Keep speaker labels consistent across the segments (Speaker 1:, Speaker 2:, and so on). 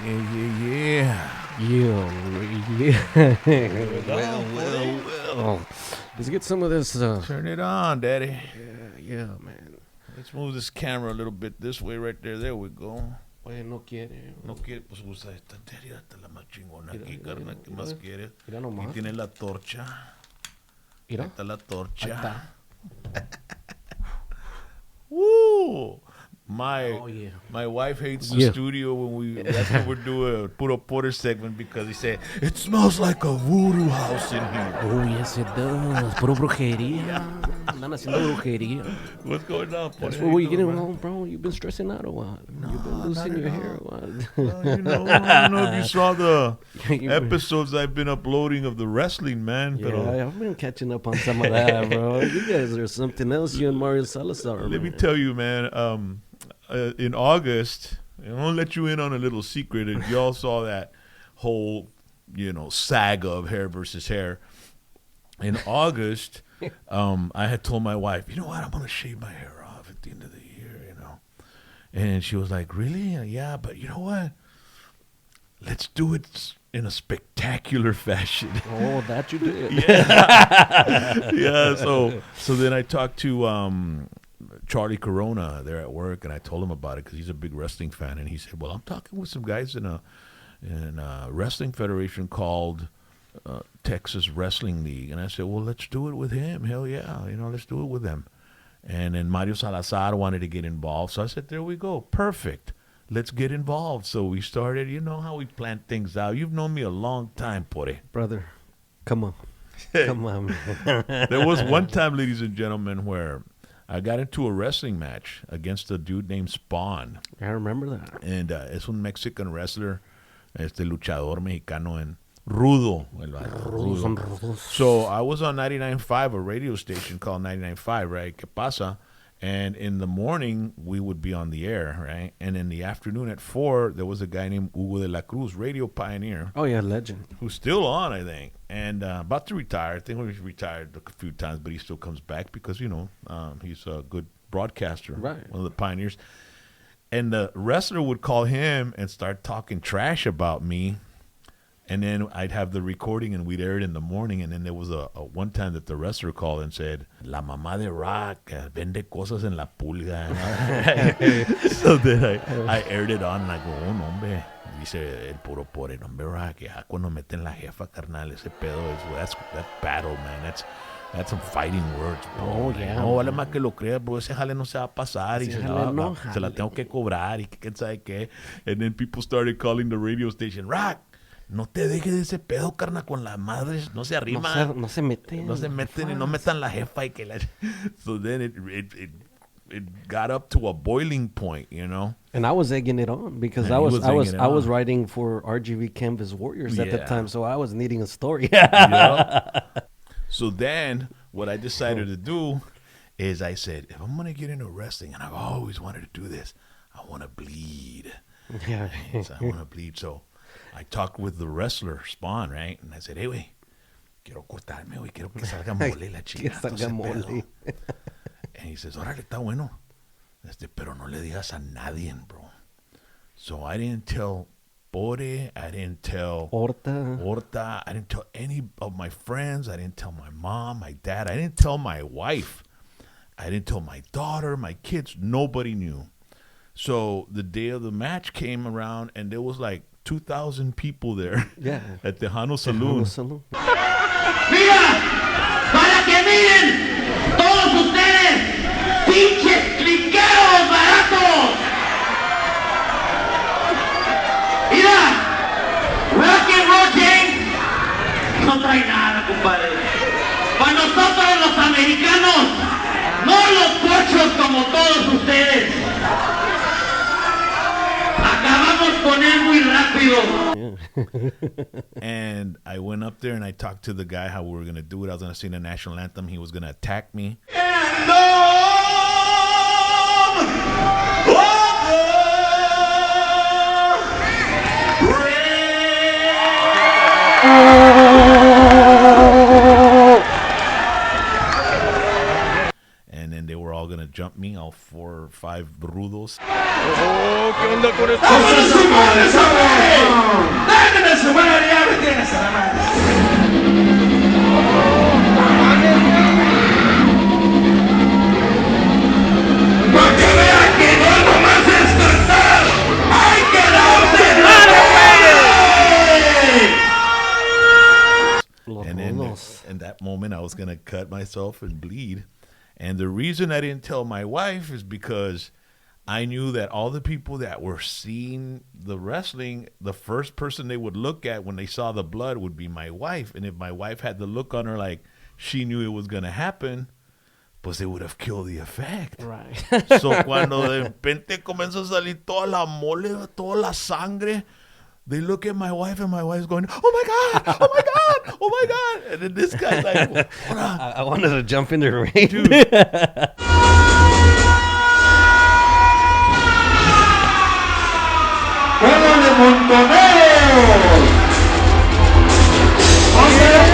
Speaker 1: Yeah. Well. Let's get some of this.
Speaker 2: Turn it on, Daddy.
Speaker 1: Yeah, man.
Speaker 2: Let's move this camera a little bit this way, right there. There we go.
Speaker 1: Oye, no quiere.
Speaker 2: No quiere, pues usa esta. Daddy, hasta la más chingona aquí, carnal. ¿Qué más quieres?
Speaker 1: Mira nomás.
Speaker 2: Aquí tiene la torcha.
Speaker 1: Mira.
Speaker 2: Ahí está la torcha.
Speaker 1: Ahí está.
Speaker 2: Woo!
Speaker 1: Oh,
Speaker 2: My wife hates the studio that's when we're doing a Puro Porter segment because he said, it smells like a voodoo house in here.
Speaker 1: Oh, yes, it does. Puro brujería. Andan haciendo brujería.
Speaker 2: What's going on?
Speaker 1: That's what you getting wrong, bro. You've been stressing out a while. You've been losing your hair a while.
Speaker 2: I don't know if you saw the episodes I've been uploading of the wrestling, man.
Speaker 1: Yeah, I've been catching up on some of that, bro. You guys are something else, you and Mario Salazar.
Speaker 2: Let me tell you, man, in August, I'm going to let you in on a little secret. And y'all saw that whole, saga of hair versus hair. In August, I had told my wife, you know what, I'm going to shave my hair off at the end of the year, And she was like, really? Yeah, but you know what? Let's do it in a spectacular fashion.
Speaker 1: Oh, that you did.
Speaker 2: Yeah. So then I talked to Charlie Corona there at work, and I told him about it because he's a big wrestling fan, and he said, well, I'm talking with some guys in a wrestling federation called Texas Wrestling League. And I said, well, let's do it with him. Hell yeah, let's do it with them. And then Mario Salazar wanted to get involved, so I said, there we go, perfect. Let's get involved. So we started, you know how we plan things out. You've known me a long time, Pore.
Speaker 1: Brother, come on. Come on, man.
Speaker 2: There was one time, ladies and gentlemen, where I got into a wrestling match against a dude named Spawn.
Speaker 1: I remember that.
Speaker 2: And es un Mexican wrestler, luchador mexicano, and rudo.
Speaker 1: Rudos.
Speaker 2: So I was on 99.5, a radio station called 99.5, right? ¿Qué pasa? And in the morning, we would be on the air, right? And in the afternoon at 4, there was a guy named Hugo de la Cruz, radio pioneer.
Speaker 1: Oh, yeah, legend.
Speaker 2: Who's still on, I think. And about to retire. I think he's retired a few times, but he still comes back because, he's a good broadcaster.
Speaker 1: Right.
Speaker 2: One of the pioneers. And the wrestler would call him and start talking trash about me. And then I'd have the recording and we'd air it in the morning. And then there was a one time that the wrestler called and said, La mamá de Rock vende cosas en la pulga. So then I aired it on and I go, oh, no, hombre. Dice el puro pobre, no, hombre, Rock. Ya cuando meten la jefa, carnal, ese pedo that's battle, man. That's some fighting words, bro.
Speaker 1: Oh, yeah.
Speaker 2: No vale más que lo creas, bro. Ese jale no se va a pasar. Y se la tengo que cobrar. Y quién sabe qué. And then people started calling the radio station, Rock. No te dejes de ese pedo, carnal, con las madres. No se arrima.
Speaker 1: No se meten.
Speaker 2: No se meten y no metan la jefa. So then it got up to a boiling point,
Speaker 1: And I was egging it on because I was writing for RGV Canvas Warriors at the time, so I was needing a story.
Speaker 2: So then what I decided to do is I said, if I'm going to get into wrestling, and I've always wanted to do this, I want to bleed.
Speaker 1: Yeah.
Speaker 2: So I want to bleed. So I talked with the wrestler, Spawn, right? And I said, hey, güey, quiero cortarme, güey. Quiero que salga mole la chica.
Speaker 1: Que salga mole.
Speaker 2: And he says, órale, está bueno. Pero no le digas a nadie, bro. So I didn't tell Bore. I didn't tell Horta. I didn't tell any of my friends. I didn't tell my mom, my dad. I didn't tell my wife. I didn't tell my daughter, my kids. Nobody knew. So the day of the match came around, and there was like 2,000 people there at Tejano Saloon.
Speaker 3: ¡Mira! ¡Para que miren! ¡Todos ustedes! ¡Pinches cliqueros baratos! ¡Mira! Rock and Roll James no trae nada, compadre. Para nosotros los americanos, no los pochos como todos ustedes. Acabamos con él muy rápido.
Speaker 2: And I went up there and I talked to the guy how we were going to do it. I was going to sing the national anthem. He was going to attack me. And then they were all going to jump me, all 4 5 rudos.
Speaker 4: Oh, ¿qué onda con esto?
Speaker 3: ¡Vámonos su madre, esa güey! ¡Déjenme su madre! ¡Ya me tienes a la madre! ¡Porque vean que no nomás es cantar! ¡Hay que darse la
Speaker 1: Los
Speaker 2: And then
Speaker 1: rudos.
Speaker 2: in that moment, I was going to cut myself and bleed. And the reason I didn't tell my wife is because I knew that all the people that were seeing the wrestling, the first person they would look at when they saw the blood would be my wife. And if my wife had the look on her like she knew it was going to happen, pues it would have killed the effect.
Speaker 1: Right.
Speaker 2: So cuando de repente comenzó a salir toda la mole, toda la sangre, they look at my wife and my wife's going, "Oh my God, oh my God, oh my God." And then this guy's like, "What up?"
Speaker 1: I wanted to jump in the ring.
Speaker 2: Dude.
Speaker 3: ¡Juego de montoneros! ¡Once de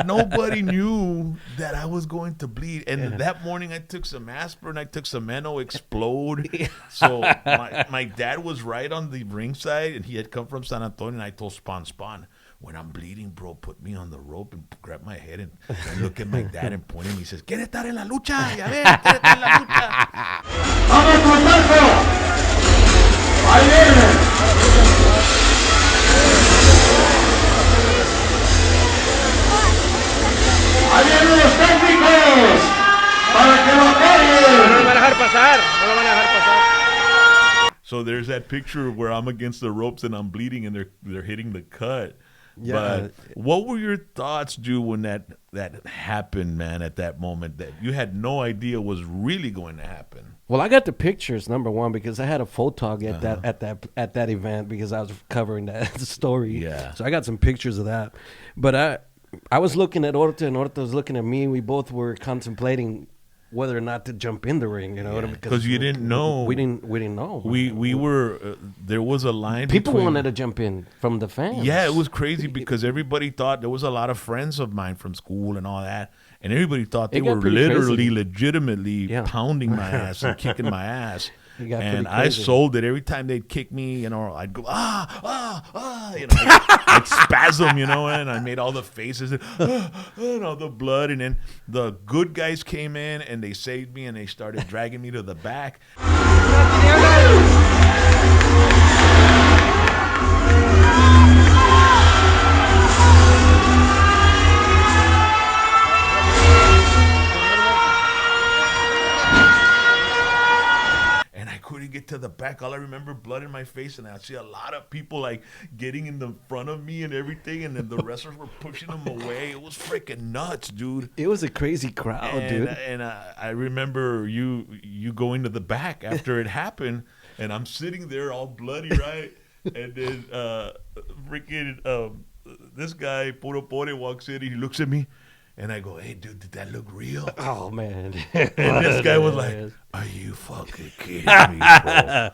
Speaker 2: Nobody knew that I was going to bleed. And that morning I took some aspirin, I took some Meno Explode. So my dad was right on the ringside, and he had come from San Antonio, and I told Spawn, when I'm bleeding, bro, put me on the rope and grab my head and look at my dad and point him. He says, ¿Quiere estar en la lucha? Ya ves, ¿quiere estar en la lucha?
Speaker 3: ¡Vamos, Cosaco! ¡Ahí viene! ¡Ahí vienen los técnicos! ¡Para que lo
Speaker 4: No lo
Speaker 3: apoyen!
Speaker 4: van a dejar pasar. No lo van a dejar pasar.
Speaker 2: So there's that picture where I'm against the ropes and I'm bleeding and they're hitting the cut.
Speaker 1: Yeah.
Speaker 2: But what were your thoughts, Drew, when that happened, man, at that moment that you had no idea was really going to happen?
Speaker 1: Well, I got the pictures, number one, because I had a photog at that event because I was covering that story.
Speaker 2: Yeah.
Speaker 1: So I got some pictures of that. But I was looking at Orta and Orta was looking at me. We both were contemplating whether or not to jump in the ring, you know,
Speaker 2: Because you didn't know.
Speaker 1: We didn't know.
Speaker 2: We were there was a line.
Speaker 1: People
Speaker 2: between,
Speaker 1: wanted to jump in from the fans.
Speaker 2: Yeah, it was crazy because everybody thought there was a lot of friends of mine from school and all that, and everybody thought they
Speaker 1: It got
Speaker 2: were
Speaker 1: pretty
Speaker 2: literally,
Speaker 1: crazy.
Speaker 2: legitimately
Speaker 1: Yeah.
Speaker 2: pounding my ass and kicking my ass.
Speaker 1: It got
Speaker 2: And
Speaker 1: pretty
Speaker 2: I
Speaker 1: crazy.
Speaker 2: sold it every time they'd kick me, you know, I'd go, you know, I'd spasm, you know, and I made all the faces, and all the blood. And then the good guys came in and they saved me and they started dragging me to the back. And I couldn't get to the back. All I remember, blood in my face, and I see a lot of people like getting in the front of me and everything, and then the wrestlers were pushing them away. It was freaking nuts, dude.
Speaker 1: It was a crazy crowd, dude.
Speaker 2: And I remember you going to the back after it happened, and I'm sitting there all bloody, right? And then freaking this guy Puro Pore walks in, and he looks at me. And I go, "Hey, dude, did that look real?"
Speaker 1: Oh, man.
Speaker 2: And this guy was like, "Are you fucking kidding me, bro?"